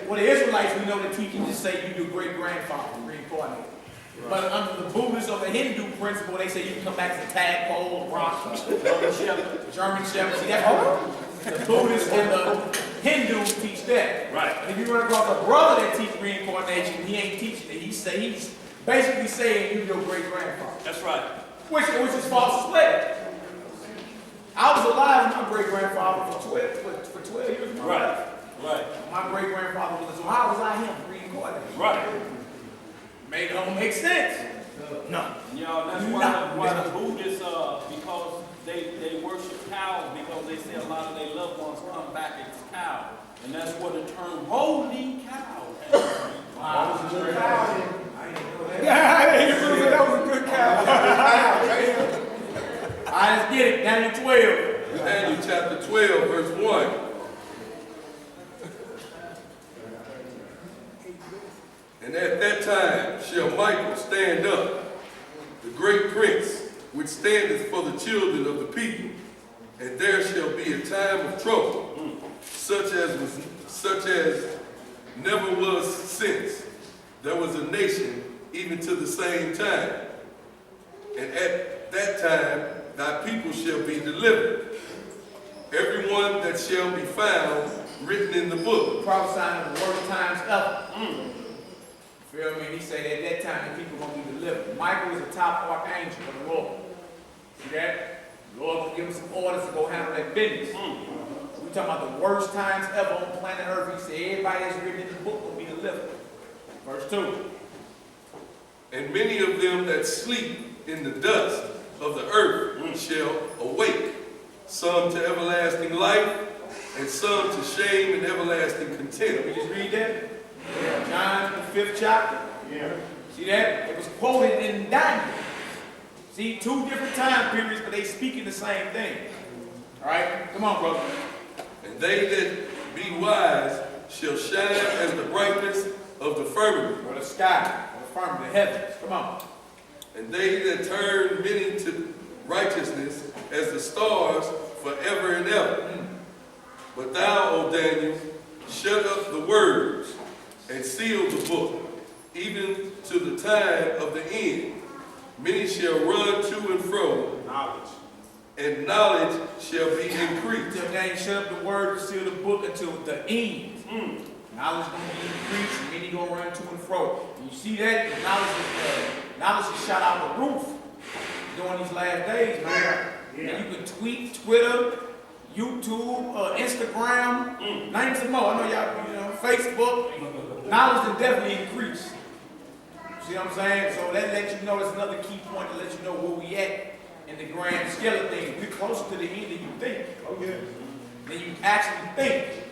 well, the Israelites, we know the teaching just say you do great-grandfather, reincarnated. Right. But under the Buddhist or the Hindu principle, they say you can come back as a tadpole, a rock, German shepherd. See, that's what the Buddhists and the Hindus teach that. Right. And if you run across a brother that teaches reincarnation, he ain't teaching it. He's basically saying you're your great-grandfather. That's right. Which is false as well. I was alive with my great-grandfather for 12 years of my life. Right. My great-grandfather was, so how was I him reincarnated? Right. It don't make sense. No. You know, that's why the Buddhists, because they worship cows, because they say a lot of their loved ones come back as cows. And that's where the term holy cow came from. Wow. That was a good cow. I didn't know that. Yeah, that was a good cow. All right, let's get it. Daniel 12. Daniel chapter 12, verse 1. And at that time shall Michael stand up, the great prince, which standeth for the children of the people, and there shall be a time of trouble, such as never was since there was a nation, even to the same time. And at that time thy people shall be delivered, every one that shall be found written in the book. Prophesying the worst times ever. Feel me? He said at that time the people are going to be delivered. Michael is the top archangel of the Lord. See that? The Lord will give him some orders to go handle that business. We're talking about the worst times ever on planet Earth. He said everybody that's written in the book will be delivered. Verse 2. And many of them that sleep in the dust of the earth shall awake, some to everlasting life, and some to shame and everlasting contempt. We just read that? Yeah. John, the 5th chapter. Yeah. See that? It was quoted in Daniel. See, 2 different time periods, but they speaking the same thing. All right? Come on, brother. And they that be wise shall shine as the brightness of the firmament. Or the sky, or the firmament, the heavens. Come on. And they that turn many to righteousness as the stars forever and ever. But thou, O Daniel, shut up the words and seal the book, even to the time of the end. Many shall run to and fro, and knowledge shall be increased. Till Daniel shut up the word and seal the book until the end. Knowledge going to be increased, and many going to run to and fro. And you see that? The knowledge is shot out the roof during these last days, man. Yeah. And you can tweet, Twitter, YouTube, Instagram, name some more. I know y'all, Facebook. Knowledge will definitely increase. See what I'm saying? So that lets you know, that's another key point to let you know where we at in the grand scale of things. We're closer to the end than you think. Oh, yeah. Than you actually think.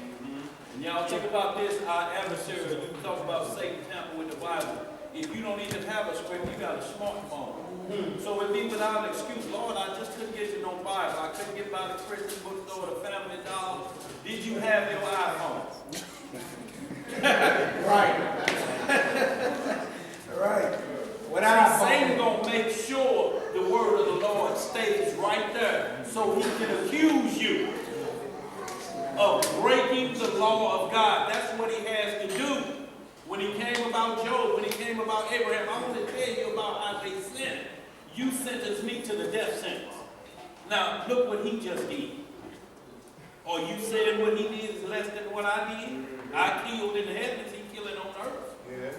And y'all think about this, our adversary, you talk about Satan tamper with the Bible. If you don't even have a script, you got a smartphone. So it'd be without an excuse, Lord, I just couldn't get you no Bible. I couldn't get by the Christian bookstore or the Family Dollar. Did you have your iPhone? Right. Right. Satan gonna make sure the word of the Lord stays right there, so he can accuse you of breaking the law of God. That's what he has to do. When he came about Job, when he came about Abraham, I want to tell you about how they sinned. You sentenced me to the death sentence. Now look what he just did. Are you saying what he did is less than what I did? I killed in the heavens, he killing on earth. Yeah.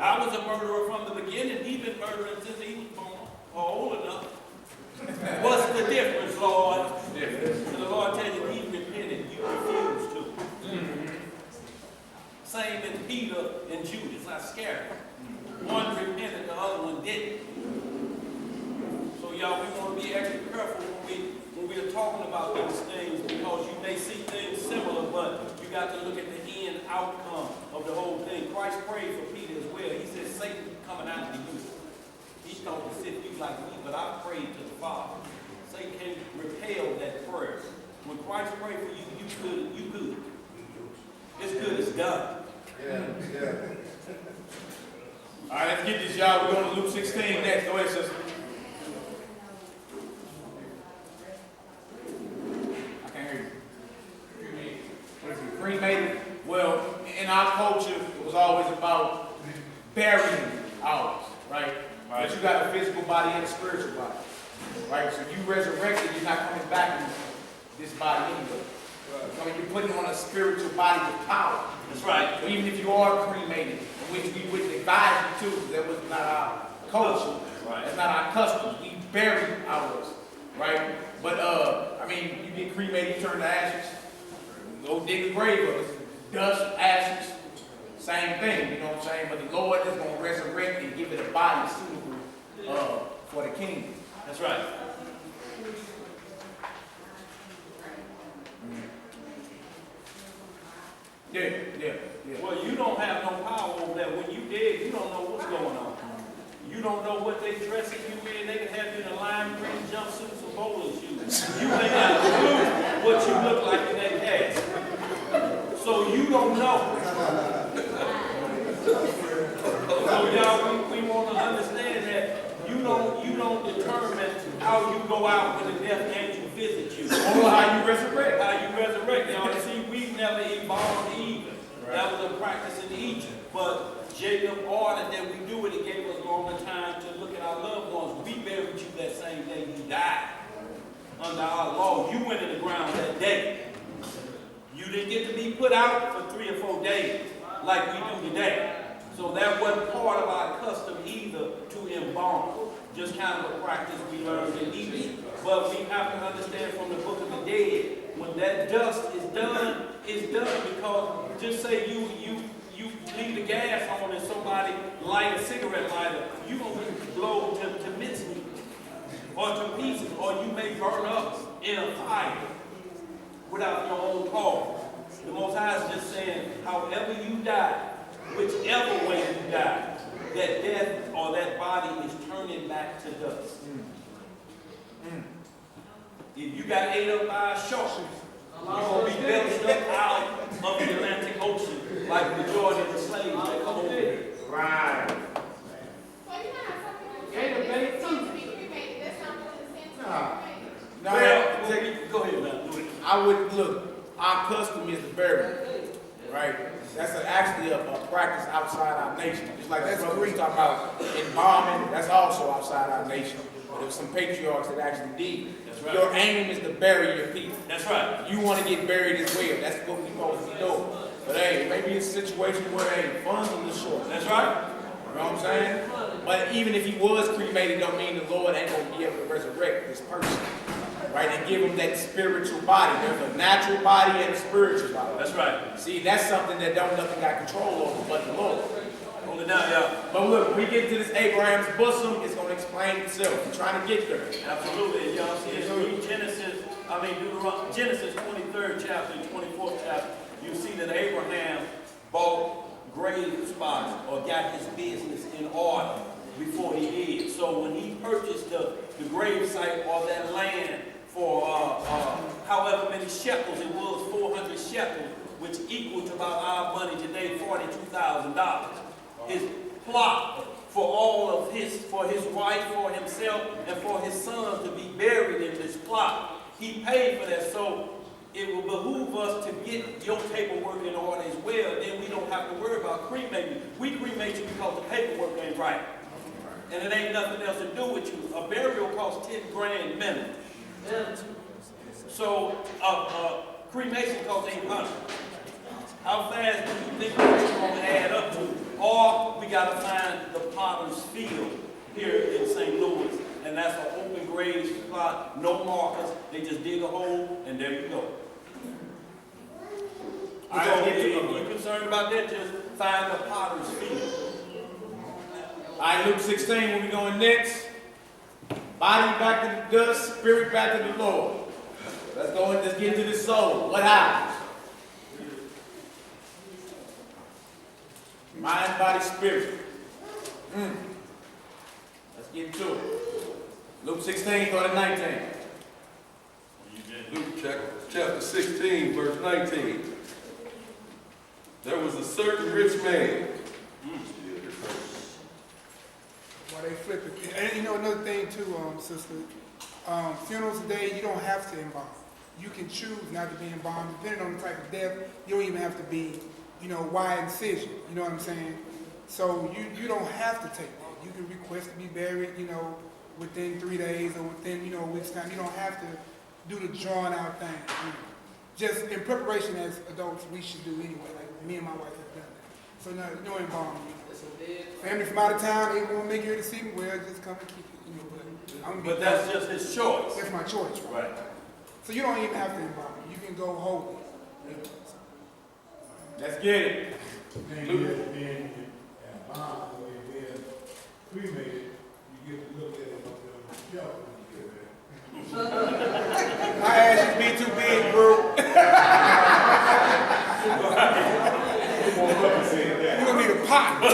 I was a murderer from the beginning. He's been murdering since he was born, or old enough. What's the difference, Lord? And the Lord tells you he repented. You refused to. Same in Peter and Judas. I scared them. One repented, the other one didn't. So y'all, we want to be extra careful when we are talking about these things, because you may see things similar, but you got to look at the end outcome of the whole thing. Christ prayed for Peter as well. He said, Satan coming after you. He's going to sift you like me, but I prayed to the Father. Satan can't repel that prayer. When Christ prayed for you, you good. It's good, it's done. Yeah. All right, let's get this, y'all. We're going to Luke 16 next. Go ahead, sister. I can't hear you. What is it, cremated? Well, in our our culture, it was always about burying ours, right? But you got a physical body and a spiritual body, right? So you resurrected, you're not coming back in this body anyway. I mean, you're putting on a spiritual body with power. That's right. So even if you are cremated, which we wouldn't advise you to, because that was not our culture. Right. That's not our custom. We bury ours, right? But I mean, you get cremated, you turn to ashes. Go dig a grave up. It's dust, ashes, same thing. You know what I'm saying? But the Lord is going to resurrect and give it a body suitable for the kingdom. That's right. Yeah. Well, you don't have no power over that. When you dead, you don't know what's going on. You don't know what they dressing you in. They can have you in a lime green jumpsuits or bowler shoes. You ain't got a clue what you look like in that casket. So you don't know. So y'all, we want to understand that you don't determine how you go out when the death angel visits you. Or how you resurrect. How you resurrect. Y'all see, we never evolved either. That was a practice in Egypt. But Jacob ordered that we do it. It gave us longer time to look at our loved ones. We buried you that same day you died. Under our law, you went in the ground that day. You didn't get to be put out for 3 or 4 days like we do today. So that wasn't part of our custom either to embalm. Just kind of a practice we learned in Egypt. But we have to understand from the Book of the Dead, when that dust is done, it's done because just say you leave the gas on and somebody light a cigarette lighter, you gonna be blown to mincemeat or to pieces, or you may burn up in a fire without your own cause. The Most High is just saying, however you die, whichever way you die, that death or that body is turning back to dust. If you got ate up by a shark, you're going to be belched up out of the Atlantic Ocean like the majority of the slaves that come over here. Right. No, Go ahead, man. Do it. I would look. Our custom is to bury, right? That's actually a practice outside our nation. Just like that's what we talking about embalming. That's also outside our nation. But there was some patriarchs that actually did. That's right. Your aim is to bury your people. That's right. You want to get buried as well. That's what we're supposed to be doing. But hey, maybe it's a situation where hey, funds are a little short. That's right. You know what I'm saying? But even if he was cremated, don't mean the Lord ain't going to be able to resurrect this person. Right? And give him that spiritual body. There's a natural body and a spiritual body. That's right. See, that's something that nothing got control over but the Lord. Hold it down, y'all. But look, when we get to this Abraham's bosom, it's going to explain itself. We're trying to get there. Absolutely. Y'all see it. Read Genesis 23rd chapter and 24th chapter. You see that Abraham bought grave spots or got his business in order before he did. So when he purchased the grave site or that land for however many shekels, it was 400 shekels, which equal to about our money today, $42,000. His plot for all of for his wife, for himself, and for his sons to be buried in this plot. He paid for that, so it will behoove us to get your paperwork in order as well. Then we don't have to worry about cremating. We cremate you because the paperwork ain't right. And it ain't nothing else to do with you. A burial costs 10 grand minimum. So cremation costs 800. How fast do you think it's going to add up to? Or we got to find the potter's field here in St. Louis. And that's an open grave plot, no markers. They just dig a hole, and there you go. So if you're concerned about that, just find the potter's field. All right, Luke 16, where we going next? Body back to the dust, spirit back to the Lord. Let's go and let's get into the soul. What happens? Mind, body, spirit. Let's get into it. Luke 16, go to 19. Luke chapter 16, verse 19. There was a certain rich man. Why they flip it. And you know another thing too, sister. Funerals today, you don't have to embalm. You can choose not to be embalmed. Depending on the type of death, you don't even have to be wide incision. You know what I'm saying? So you don't have to take that. You can request to be buried, within 3 days or within, a week's time. You don't have to do the drawn out thing. Just in preparation as adults, we should do anyway. Like me and my wife have done that. So no involvement. Family from out of town, they want to make here to see me. Well, just come and keep it. But that's just his choice. That's my choice, right? So you don't even have to involve me. You can go holy. Let's get it. Cremated, you get to look at it on the shelf. My ass is be too big, bro. You're gonna need a pot. You're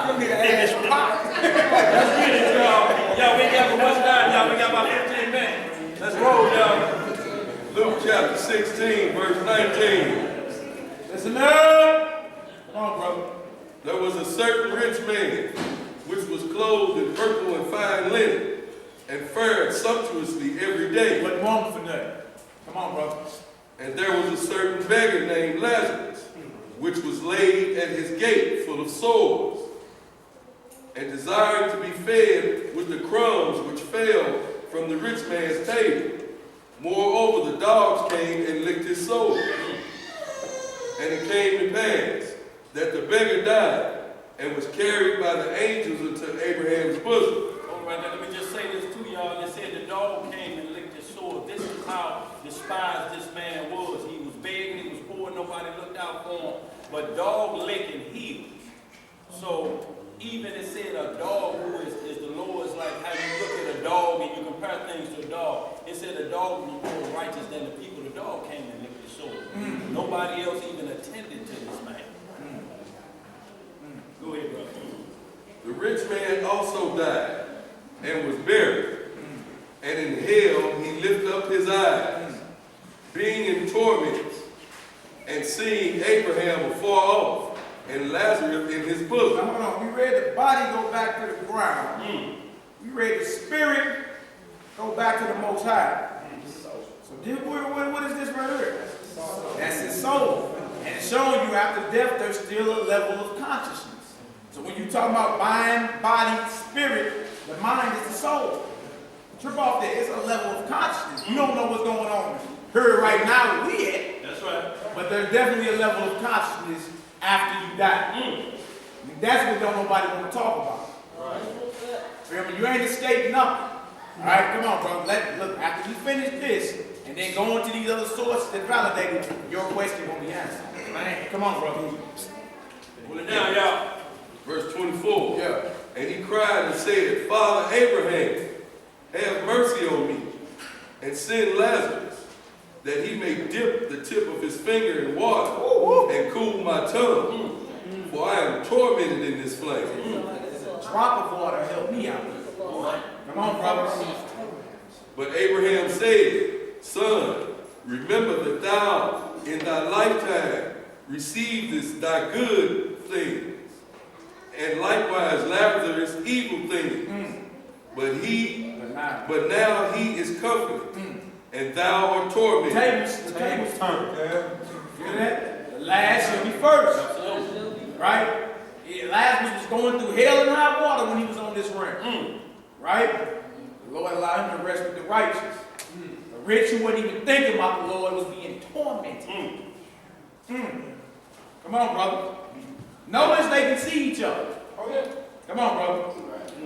gonna need an ass pot. Let's get it, y'all. Y'all, we got what's done, y'all. We got about 15 minutes. Let's roll, y'all. Luke chapter 16, verse 19. Listen up. Come on, brother. There was a certain rich man, which was clothed in purple and fine linen, and fared sumptuously every day. What moment for nothing? Come on, brother. And there was a certain beggar named Lazarus, which was laid at his gate full of sores, and desired to be fed with the crumbs which fell from the rich man's table. Moreover, the dogs came and licked his sores. And it came to pass that the beggar died and was carried by the angels into Abraham's bosom. All right, now let me just say this to y'all. They said the dog came and licked his sword. This is how despised this man was. He was begging, he was poor, nobody looked out for him. But dog licking heals. So even it said a dog who is the Lord's, like how you look at a dog and you compare things to a dog. It said a dog was more righteous than the people. The dog came and licked his sword. Nobody else even attended to this man. Go ahead, brother. The rich man also died and was buried. And in hell he lifted up his eyes, being in torments, and seeing Abraham afar off, and Lazarus in his bosom. Now, hold on. We read the body go back to the ground. We read the spirit go back to the Most High. So what is this right here? That's his soul. And it's showing you after death there's still a level of consciousness. So when you talk about mind, body, spirit, the mind is the soul. Trip off there, it's a level of consciousness. You don't know what's going on here right now where we at. That's right. But there's definitely a level of consciousness after you die. And that's what don't nobody want to talk about. Right. Remember, you ain't escaped nothing. All right, come on, bro. Look, after we finish this, and then go into these other sources that validate it, your question won't be answered. Man, come on, bro. Pull it down, y'all. Verse 24. Yeah. And he cried and said, Father Abraham, have mercy on me, and send Lazarus, that he may dip the tip of his finger in water and cool my tongue, for I am tormented in this flame. A drop of water help me out. Come on, brothers. But Abraham said, Son, remember that thou in thy lifetime receivedest thy good things, and likewise Lazarus evil things. But now he is comforted, and thou art tormented. The table's turned. Hear that? The last shall be first. Right? Lazarus was going through hell and high water when he was on this realm. Right? The Lord allowed him to rest with the righteous. The rich who wasn't even thinking about the Lord was being tormented. Come on, brother. Notice they can see each other. Come on, brother.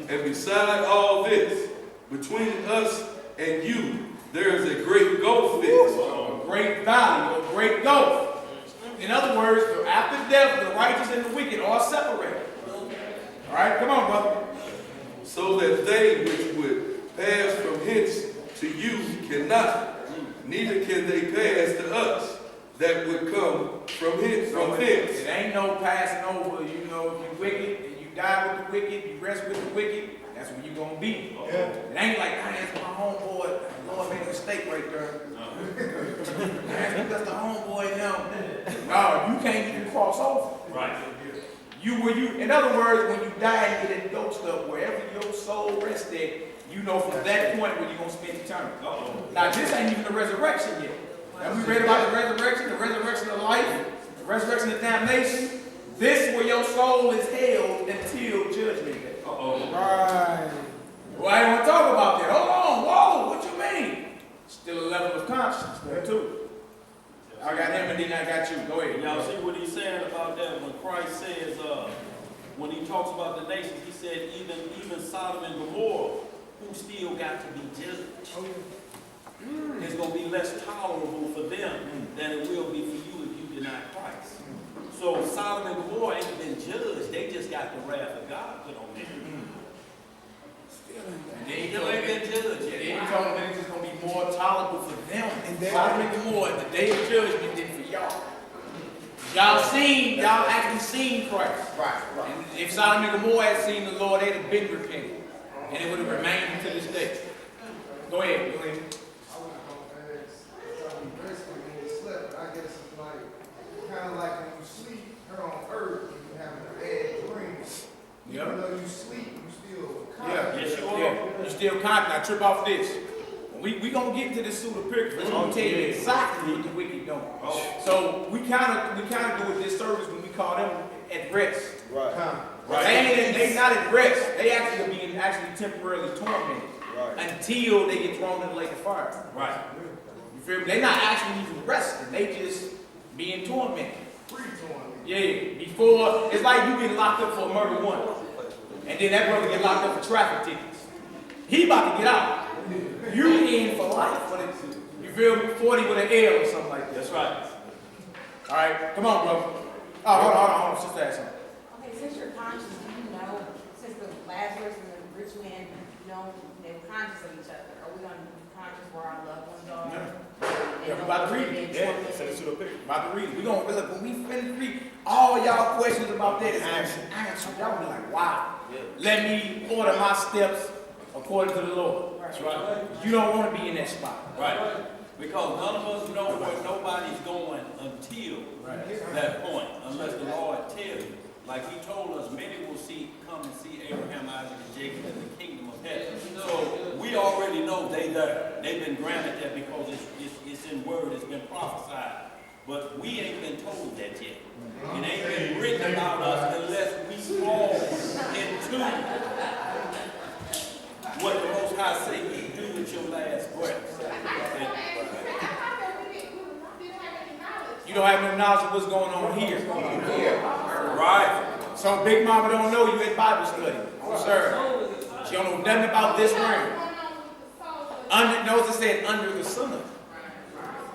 And beside all this, between us and you, there is a great gulf fixed. A great valley, a great gulf. In other words, after death, the righteous and the wicked are separated. All right, come on, brother. So that they which would pass from hence to you cannot, neither can they pass to us that would come from hence. It ain't no passing over. You know, if you're wicked and you die with the wicked, you rest with the wicked, that's where you're going to be. It ain't like, that's my homeboy. Lord made a mistake right there. That's the homeboy now. No, you can't even cross over. Right. In other words, when you die and get that ghost up, wherever your soul rested, you know from that point where you're going to spend eternity. Now, this ain't even the resurrection yet. Now, we read about the resurrection of life. The resurrection and damnation, this is where your soul is held until judgment day. Right. Well, I don't want to talk about that. Hold on, whoa, what you mean? Still a level of conscience there too. I got him and then I got you. Go ahead. Y'all see what he's saying about that when Christ says, when he talks about the nations, he said even Sodom and Gomorrah, who still got to be judged. It's going to be less tolerable for them than it will be for you if you deny Christ. So Sodom and Gomorrah ain't been judged. They just got the wrath of God put on them. And then he They told ain't me, been judged yet. then he told me that it's just going to be more tolerable for them. And they- Sodom and Gomorrah, the day of judgment than for y'all. Y'all actually seen Christ. Right. And if Sodom and Gomorrah had seen the Lord, they'd have been repented. And it would have remained until this day. Go ahead, go ahead. I went home and it's something risky when you slept, but I guess it's like, kind of like when you sleep here on earth, you having a bad dream. Yeah. Even though you sleep, you still Yeah, Yes, you are. You still confident. Now trip off this. We gonna get to this pseudo picture. It's gonna tell you exactly what the wicked doing. So we kind of do a disservice when we call them at rest. Right. They not at rest. They actually are being temporarily tormented until they get thrown in the lake of fire. Right. You feel me? They're not actually even resting. They just being tormented. Free torment. Yeah. Before it's like you get locked up for a murder one, and then that brother get locked up for traffic tickets. He about to get out. You in for life. You feel me? 40 with an L or something like that. That's right. All right, come on, brother. Oh, hold on. Sister ask something. Okay, since you're conscious, do you know, since the Lazarus and the rich man, they were conscious of each other, are we going to be conscious where our loved ones are? Yeah, we about to read it. Yeah, about to read it. We gonna look when we finish read all y'all questions about that is answered. Y'all be like, wow. Let me order my steps according to the Lord. That's right. You don't want to be in that spot. Right. Because none of us know where nobody's going until that point, unless the Lord tells you. Like he told us, many will come and see Abraham, Isaac, and Jacob in the kingdom of heaven. So we already know they there. They've been granted that because it's in word, it's been prophesied. But we ain't been told that yet. It ain't been written about us unless we fall into what the Most High say you do with your last breath. You don't have no knowledge of what's going on here. Right. So Big Mama don't know you at Bible study. Sir. She don't know nothing about this realm. Notice it said under the sun.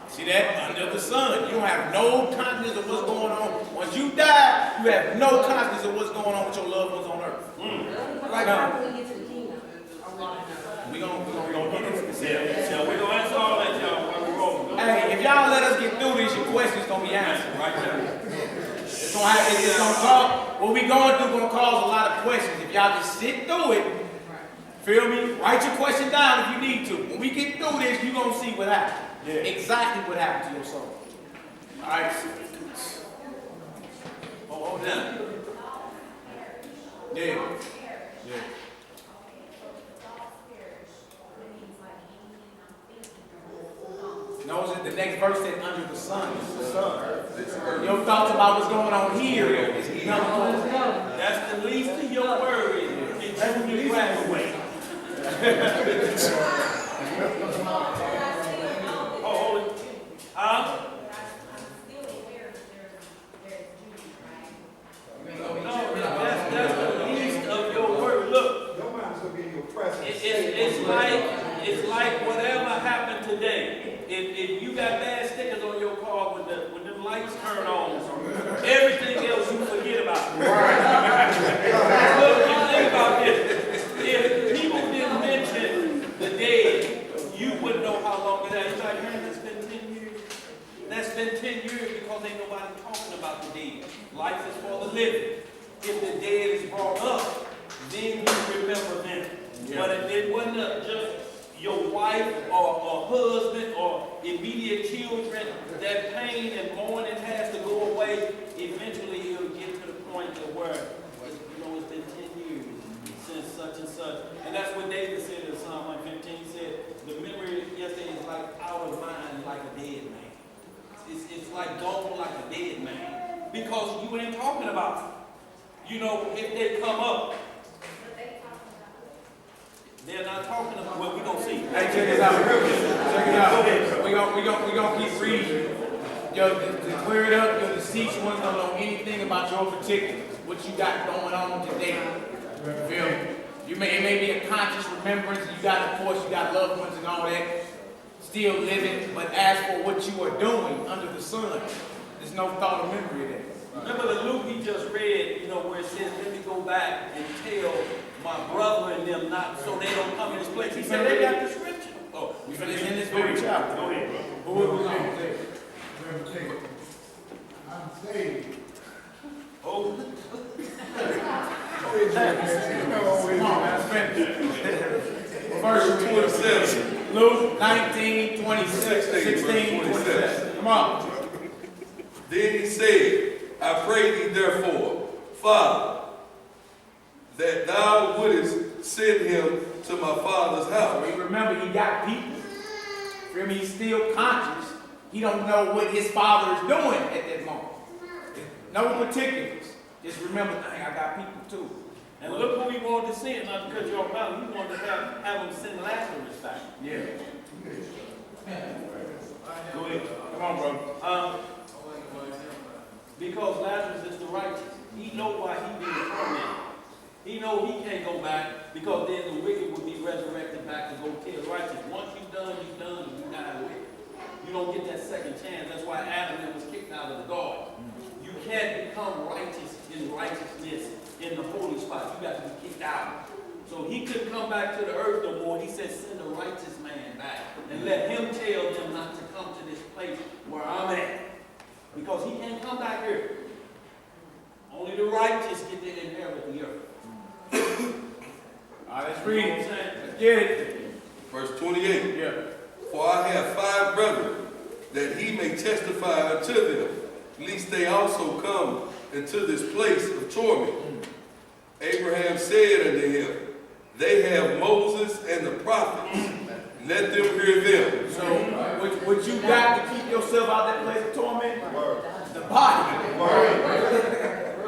See that? Under the sun. You don't have no consciousness of what's going on. Once you die, you have no consciousness of what's going on with your loved ones on earth. Like how when we get to the kingdom, We gonna get into this. So we're going to answer all that, y'all, while we're rolling. Hey, if y'all let us get through this, your questions gonna be answered. Right there. It's gonna cause, what we going through gonna cause a lot of questions. If y'all just sit through it, feel me? Write your question down if you need to. When we get through this, you gonna see what happened. Yeah. Exactly what happened to your soul. All right. Hold down. Yeah. Notice the next verse said under the sun. Your thoughts about what's going on here is nothing. That's the least of your worries. Get you to graduate. Hold it. No, that's the least of your worries. Look, Your mind's gonna be in your presence. it's like whatever happened today. If you got bad stickers on your car when them lights turn on, everything else you forget about. Look, you think about this. If people didn't mention the dead, you wouldn't know how long it is. You're like, man, that's been 10 years. That's been 10 years because ain't nobody talking about the dead. Life is for the living. If the dead is brought up, then you remember them. Yeah. But if it wasn't just your wife or husband or immediate children, that pain and mourning has to go away. Eventually it'll get to the point to where, it's been 10 years since such and such. And that's what David said in Psalm 115. He said, the memory of yesterday is like out of mind, like a dead man. It's like gone like a dead man. because you ain't talking about it. You know, if they come up, they're not talking about, well, we're going to see. Hey, check this out. Check it out. We gonna keep reading. Yo, to clear it up, yo, the deceased ones don't know anything about your particulars, what you got going on today. You feel me? It may be a conscious remembrance, and you got, of course, you got loved ones and all that, still living, but as for what you are doing under the sun, there's no thought or memory of that. Remember the Luke he just read, you know, where it says, let me go back and tell my brother and them not, so they don't come in this place. He said, they got the scripture. Oh, We finished in this very chapter. Go ahead, bro. Who was on? I'm saved. Oh, Come on, man, let's finish. Verse 27. Luke 19, 26, 16, 27. Come on. Then he said, I pray thee therefore, Father, that thou wouldest send him to my father's house. Remember, he got people. Feel me? He's still conscious. He don't know what his father is doing at that moment. No particulars. Just remember, dang, I got people too. and look who we wanted to send, not to cut you off, about. We wanted to have them send Lazarus back. Yeah. Go ahead. Come on, bro. Because Lazarus is the righteous. He know why he being tormented. He know he can't go back because then the wicked will be resurrected back to go tell the righteous. Once you've done, and you die wicked. You don't get that second chance. That's why Adam was kicked out of the garden. You can't become righteous in righteousness in the holy spot. You got to be kicked out. So he couldn't come back to the earth no more. He said, send a righteous man back and let him tell them not to come to this place where I'm at. Because he can't come back here. Only the righteous get to inherit the earth. All right, let's read You know what I'm it. saying? Let's get it. Verse 28. Yeah. For I have 5 brethren, that he may testify unto them, lest they also come into this place of torment. Abraham said unto him, they have Moses and the prophets. Let them hear them. So, what you got to keep yourself out that place of torment? The body.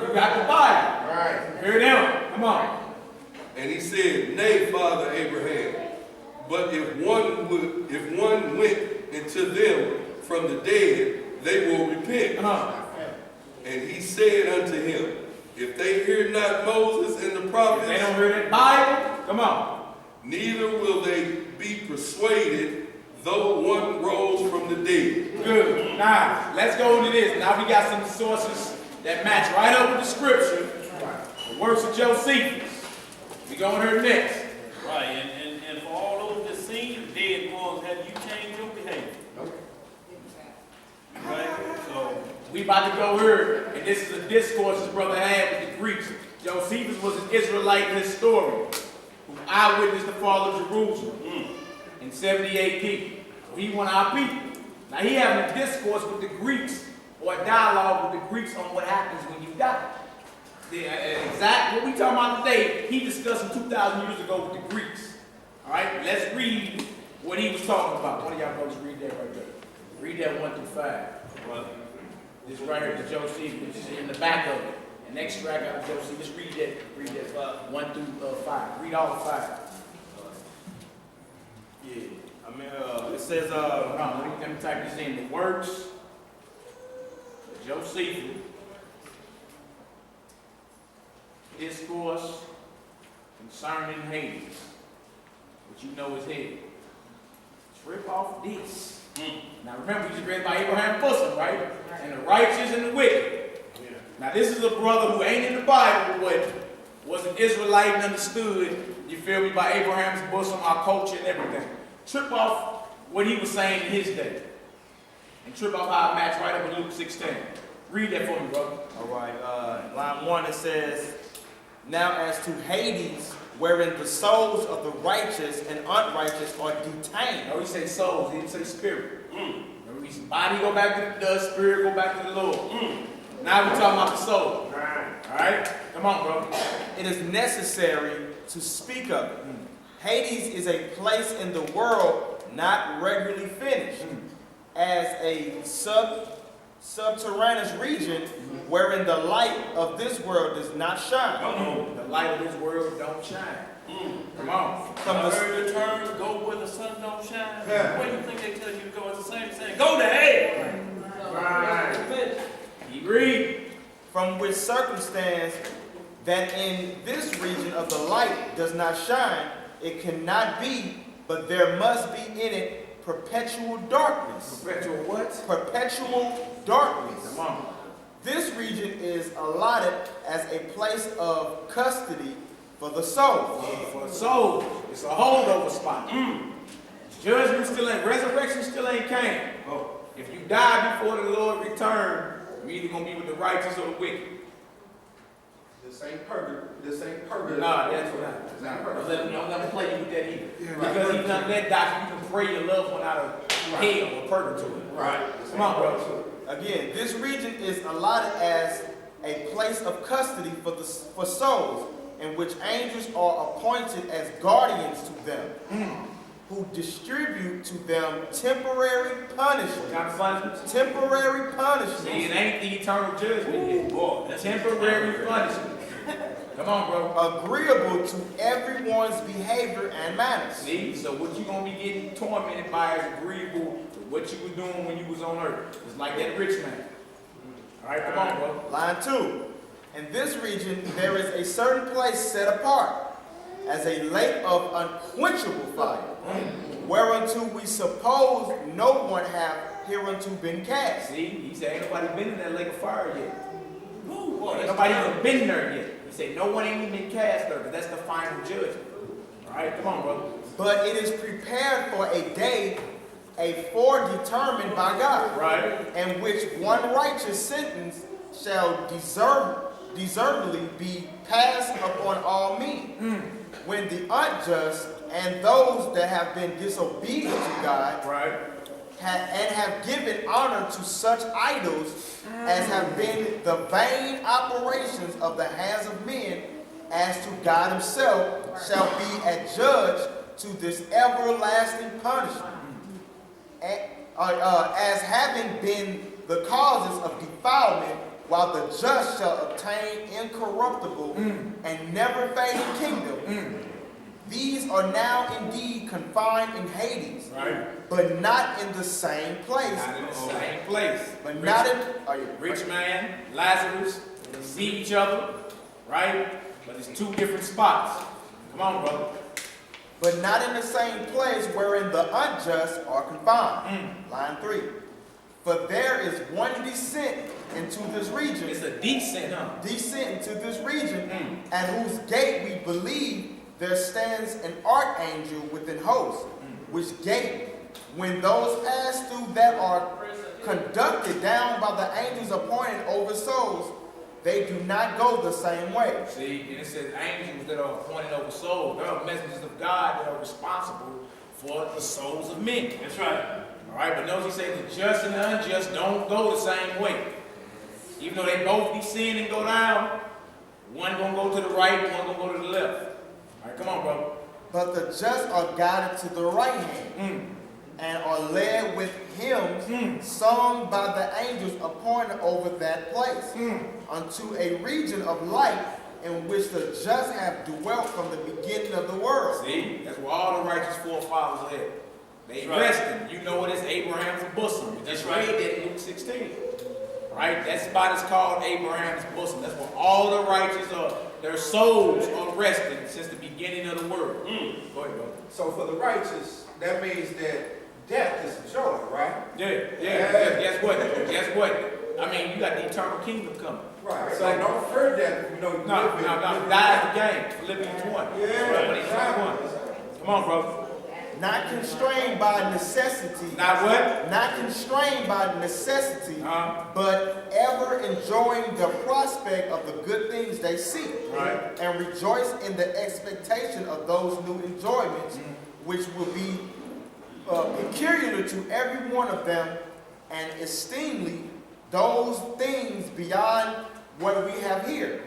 You got the body. Right. Hear them. Come on. And he said, nay, Father Abraham, but if one went into them from the dead, they will repent. Come on. And he said unto him, if they hear not Moses and the If prophets, they don't hear that Bible, come on. neither will they be persuaded, though one rose from the dead. Good. Now, let's go into this. Now we got some sources that match right up with the scripture. The works of Josephus. We going here next. Right, and for all those that seen the dead ones, have you changed your behavior? Right? So, We about to go here, and this is a discourse his brother had with the Greeks. Josephus was an Israelite historian who eyewitnessed the fall of Jerusalem in 70 AD. So he one of our people. Now he having a discourse with the Greeks, or a dialogue with the Greeks on what happens when you die. The exact what we talking about today, he discussed 2,000 years ago with the Greeks. All right, let's read what he was talking about. One of y'all folks read that right there. Read that 1 through 5. well, This right here, the Josephus, which is in the back of it. An extract out of Josephus. Read that. Read that 1 through 5. Read all 5. Yeah, I mean, it says, Hold on, let me type this in. The works of Josephus, discourse concerning Hades, which you know is Hades. Trip off this. Now remember, we just read by Abraham Bosom, right? And the righteous and the wicked. Now this is a brother who ain't in the Bible, but was an Israelite and understood, you feel me, by Abraham's bosom, our culture and everything. Trip off what he was saying in his day. And trip off how it matched right up with Luke 16. Read that for me, brother. all right, line 1, it says, now as to Hades, wherein the souls of the righteous and unrighteous are detained. No, he say souls, he didn't say spirit. Remember, he said body go back to the dust, spirit go back to the Lord. Now we're talking about the soul. All right? Come on, bro. It is necessary to speak of it. Hades is a place in the world not regularly finished, as a subterraneous region wherein the light of this world does not shine. The light of this world don't shine. Come on. I heard the term, go where the sun don't shine. Where do you think they tell you to go? It's the same thing. Go to hell. Right. Keep reading. From which circumstance that in this region of the light does not shine, it cannot be, but there must be in it perpetual darkness. Perpetual what? Perpetual darkness. Come on. This region is allotted as a place of custody for the soul. For the soul, it's a holdover spot. Judgment still ain't, resurrection still ain't came. If you die before the Lord return, you're either gonna be with the righteous or the wicked. This ain't perfect. This ain't perfect. Nah, that's what I. Don't let me play you with that either. Yeah, Because even under that doctrine, you can pray your loved one out of hell or purgatory. Right. Come on, bro. Again, this region is allotted as a place of custody for souls, in which angels are appointed as guardians to them, who distribute to them temporary punishment. Kind of punishment. Temporary See, punishment. it ain't the eternal judgment yet. Boy, that's Temporary punishment. Come on, bro. Agreeable to everyone's behavior and manners. See, so what you gonna be getting tormented by is agreeable to what you was doing when you was on earth. It's like that rich man. All right, come on, bro. Line 2. In this region, there is a certain place set apart as a lake of unquenchable fire, whereunto we suppose no one have hereunto been cast. See, he said ain't nobody been in that lake of fire yet. boy, Ain't that's nobody even been there yet. He said no one ain't even been cast there, but that's the final judgment. All right, come on, bro. But it is prepared for a day, a foredetermined by God, Right. in which one righteous sentence shall deservedly be passed upon all men. When the unjust and those that have been disobedient to God Right. and have given honor to such idols as have been the vain operations of the hands of men, as to God himself shall be adjudged to this everlasting punishment, as having been the causes of defilement, while the just shall obtain incorruptible and never fading kingdom. These are now indeed confined in Hades, Right. but not in the same place. Not in the same place. But not in. Rich man, Lazarus, they see each other, right? But it's two different spots. Come on, brother. But not in the same place wherein the unjust are confined. Line 3. For there is one descent into this region. It's a descent, huh? Descent into this region, at whose gate we believe there stands an archangel within hosts, which gate, when those pass through that are conducted down by the angels appointed over souls, they do not go the same way. See, and it says angels that are appointed over souls. They are messengers of God that are responsible for the souls of men. That's right. All right, but notice he says the just and the unjust don't go the same way. Even though they both descend and go down, one gonna go to the right, one gonna go to the left. All right, come on, bro. But the just are guided to the right hand, and are led with hymns sung by the angels appointed over that place, unto a region of light in which the just have dwelt from the beginning of the world. See, that's where all the righteous forefathers live. They rested. You know what is Abraham's bosom. We just read that in Luke 16. Right? That spot is called Abraham's bosom. That's where all the righteous are. Their souls are resting since the beginning of the world. Go ahead, bro. So for the righteous, that means that death is joy, right? Yeah. Guess what? Guess what? I mean, you got the eternal kingdom coming. Right. So don't fear death. You know, you No, live in- die is the game. Philippians 1. Yeah. 21. Come on, bro. Not constrained by necessity. Not what? Not constrained by necessity, Uh-huh. but ever enjoying the prospect of the good things they seek, Right. and rejoice in the expectation of those new enjoyments, which will be peculiar to every one of them, and esteemly those things beyond what we have here,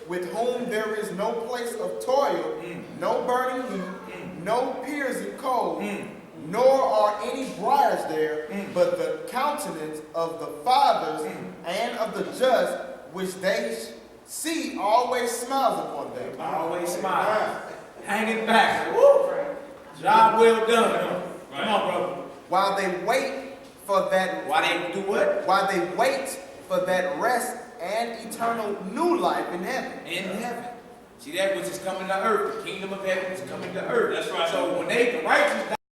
with whom there is no place of toil, no burning heat, no piercing cold, nor are any briars there, but the countenance of the fathers and of the just, which they see always smiles upon them. Always smile. Hanging back. Woo! Job well done. Come on, brother. While they wait for that, Why they do what? while they wait for that rest and eternal new life in heaven. In heaven. See, that which is coming to earth. The kingdom of heaven is coming to earth. That's right. So when the righteous